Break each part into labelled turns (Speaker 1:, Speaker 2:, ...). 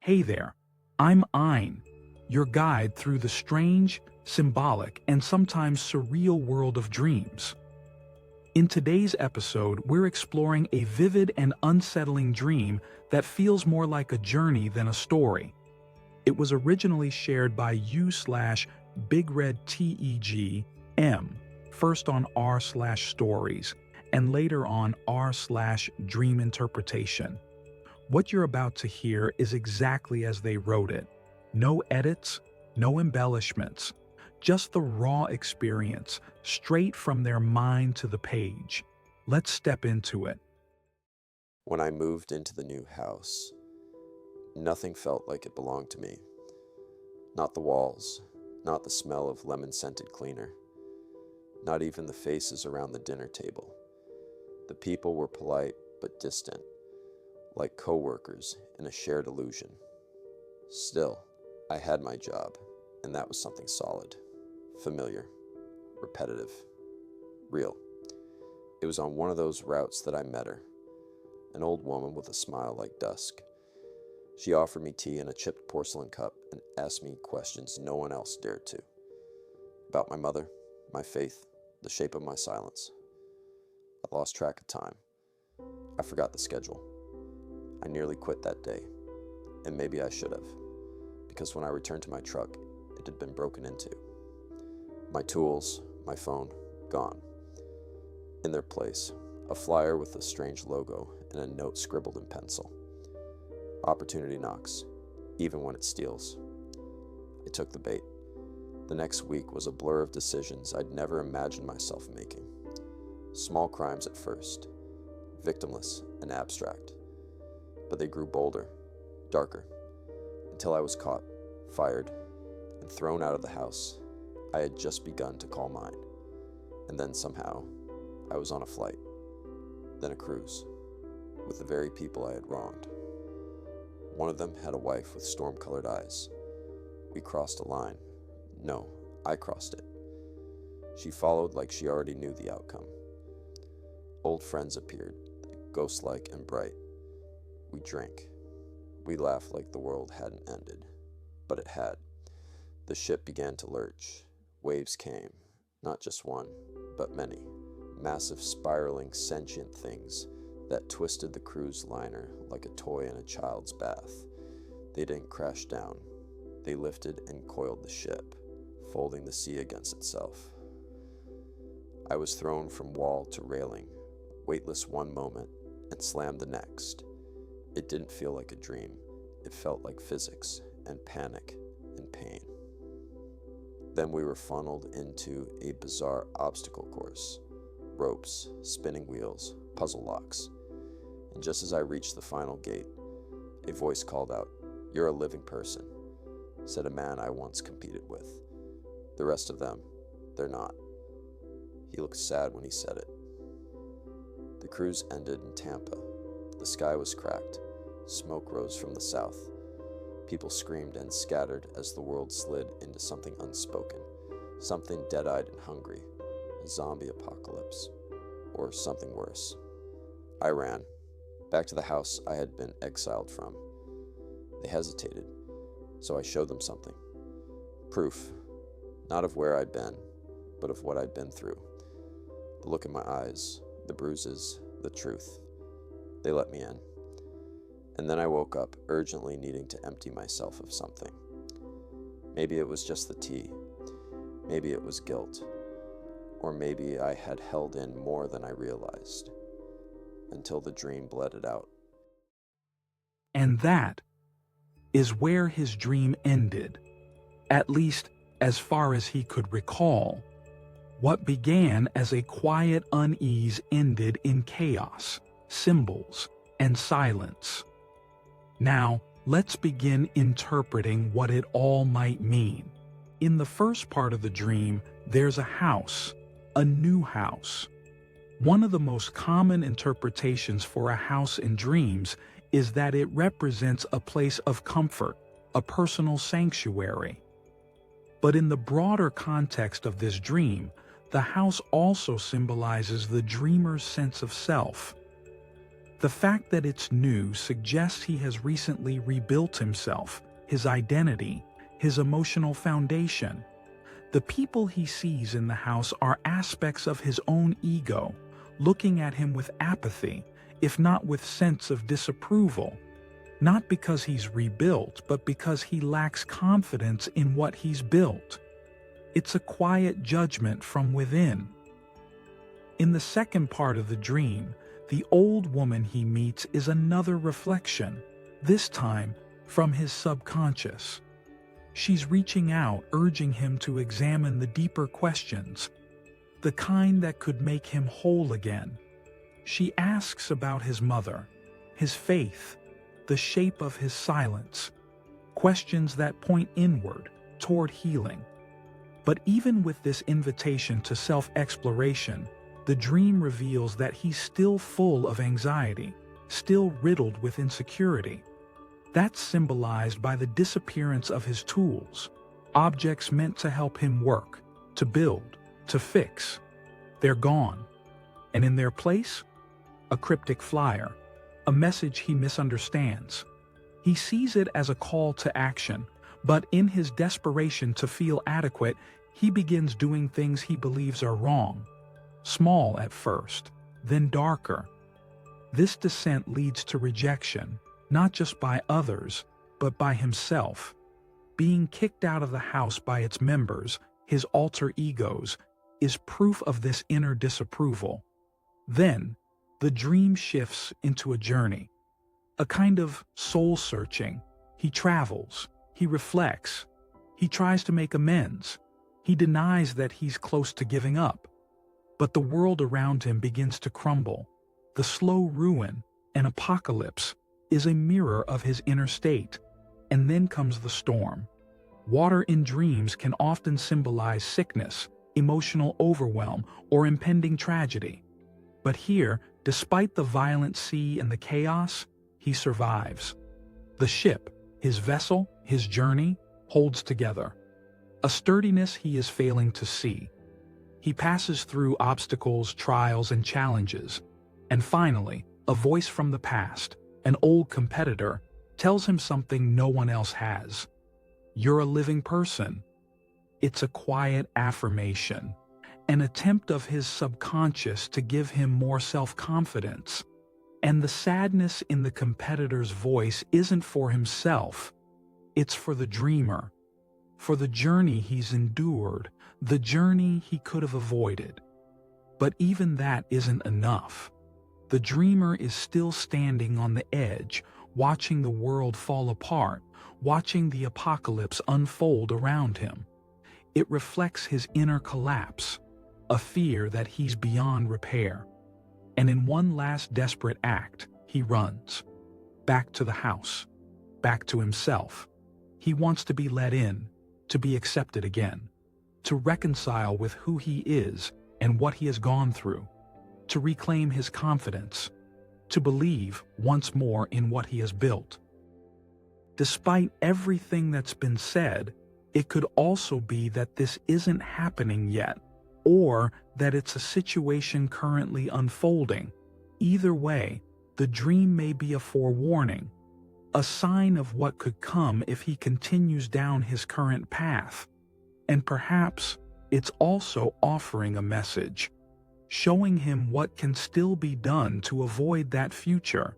Speaker 1: Hey there, I'm Ein, your guide through the strange, symbolic, and sometimes surreal world of dreams. In today's episode, we're exploring a vivid and unsettling dream that feels more like a journey than a story. It was originally shared by u/BigRedTEGM, first on r/stories, and later on r/dream interpretation. What you're about to hear is exactly as they wrote it. No edits, no embellishments, just the raw experience, straight from their mind to the page. Let's step into it.
Speaker 2: When I moved into the new house, nothing felt like it belonged to me. Not the walls, not the smell of lemon-scented cleaner, not even the faces around the dinner table. The people were polite but distant, like co-workers in a shared illusion. Still, I had my job, and that was something solid, familiar, repetitive, real. It was on one of those routes that I met her, an old woman with a smile like dusk. She offered me tea in a chipped porcelain cup and asked me questions no one else dared to. About my mother, my faith, the shape of my silence. I lost track of time. I forgot the schedule. I nearly quit that day, and maybe I should have, because when I returned to my truck, it had been broken into. My tools, my phone, gone. In their place, a flyer with a strange logo and a note scribbled in pencil. Opportunity knocks, even when it steals. I took the bait. The next week was a blur of decisions I'd never imagined myself making. Small crimes at first, victimless and abstract. But they grew bolder, darker, until I was caught, fired, and thrown out of the house I had just begun to call mine. And then somehow, I was on a flight, then a cruise, with the very people I had wronged. One of them had a wife with storm-colored eyes. We crossed a line. No, I crossed it. She followed like she already knew the outcome. Old friends appeared, ghost-like and bright. We drank. We laughed like the world hadn't ended. But it had. The ship began to lurch. Waves came. Not just one, but many. Massive, spiraling, sentient things that twisted the cruise liner like a toy in a child's bath. They didn't crash down. They lifted and coiled the ship, folding the sea against itself. I was thrown from wall to railing, weightless one moment, and slammed the next. It didn't feel like a dream. It felt like physics and panic and pain. Then we were funneled into a bizarre obstacle course. Ropes, spinning wheels, puzzle locks. And just as I reached the final gate, a voice called out, "You're a living person," said a man I once competed with. The rest of them, they're not. He looked sad when he said it. The cruise ended in Tampa. The sky was cracked. Smoke rose from the south. People screamed and scattered as the world slid into something unspoken, something dead-eyed and hungry, a zombie apocalypse, or something worse. I ran, back to the house I had been exiled from. They hesitated, so I showed them something. Proof, not of where I'd been, but of what I'd been through. The look in my eyes, the bruises, the truth. They let me in. And then I woke up, urgently needing to empty myself of something. Maybe it was just the tea. Maybe it was guilt. Or maybe I had held in more than I realized, until the dream bled it out.
Speaker 1: And that is where his dream ended, at least as far as he could recall. What began as a quiet unease ended in chaos, symbols, and silence. Now, let's begin interpreting what it all might mean. In the first part of the dream, there's a house, a new house. One of the most common interpretations for a house in dreams is that it represents a place of comfort, a personal sanctuary. But in the broader context of this dream, the house also symbolizes the dreamer's sense of self. The fact that it's new suggests he has recently rebuilt himself, his identity, his emotional foundation. The people he sees in the house are aspects of his own ego, looking at him with apathy, if not with sense of disapproval. Not because he's rebuilt, but because he lacks confidence in what he's built. It's a quiet judgment from within. In the second part of the dream, the old woman he meets is another reflection, this time from his subconscious. She's reaching out, urging him to examine the deeper questions, the kind that could make him whole again. She asks about his mother, his faith, the shape of his silence, questions that point inward, toward healing. But even with this invitation to self-exploration, the dream reveals that he's still full of anxiety, still riddled with insecurity. That's symbolized by the disappearance of his tools, objects meant to help him work, to build, to fix. They're gone. And in their place, a cryptic flyer, a message he misunderstands. He sees it as a call to action, but in his desperation to feel adequate, he begins doing things he believes are wrong. Small at first, then darker. This descent leads to rejection, not just by others, but by himself. Being kicked out of the house by its members, his alter egos, is proof of this inner disapproval. Then, the dream shifts into a journey, a kind of soul-searching. He travels, he reflects, he tries to make amends, he denies that he's close to giving up. But the world around him begins to crumble. The slow ruin, an apocalypse, is a mirror of his inner state. And then comes the storm. Water in dreams can often symbolize sickness, emotional overwhelm, or impending tragedy. But here, despite the violent sea and the chaos, he survives. The ship, his vessel, his journey, holds together. A sturdiness he is failing to see. He passes through obstacles, trials, and challenges. And finally, a voice from the past, an old competitor, tells him something no one else has. You're a living person. It's a quiet affirmation, an attempt of his subconscious to give him more self-confidence. And the sadness in the competitor's voice isn't for himself. It's for the dreamer, for the journey he's endured, the journey he could have avoided. But even that isn't enough. The dreamer is still standing on the edge, watching the world fall apart, watching the apocalypse unfold around him. It reflects his inner collapse, a fear that he's beyond repair. And in one last desperate act, he runs. Back to the house, back to himself. He wants to be let in, to be accepted again, to reconcile with who he is and what he has gone through, to reclaim his confidence, to believe once more in what he has built. Despite everything that's been said, it could also be that this isn't happening yet, or that it's a situation currently unfolding. Either way, the dream may be a forewarning, a sign of what could come if he continues down his current path. And perhaps it's also offering a message, showing him what can still be done to avoid that future.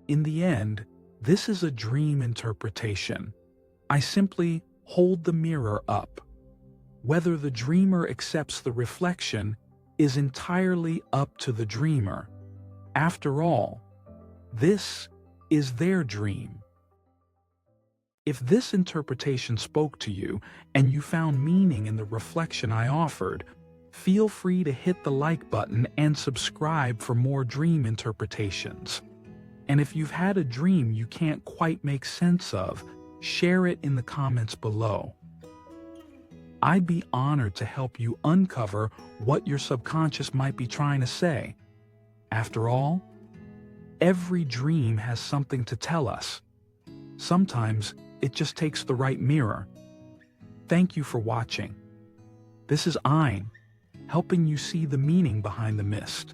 Speaker 1: In the end, this is a dream interpretation. I simply hold the mirror up. Whether the dreamer accepts the reflection is entirely up to the dreamer. After all, this is their dream. If this interpretation spoke to you and you found meaning in the reflection I offered, feel free to hit the like button and subscribe for more dream interpretations. And if you've had a dream you can't quite make sense of, share it in the comments below. I'd be honored to help you uncover what your subconscious might be trying to say. After all, every dream has something to tell us. Sometimes it just takes the right mirror. Thank you for watching. This is Ein, helping you see the meaning behind the mist.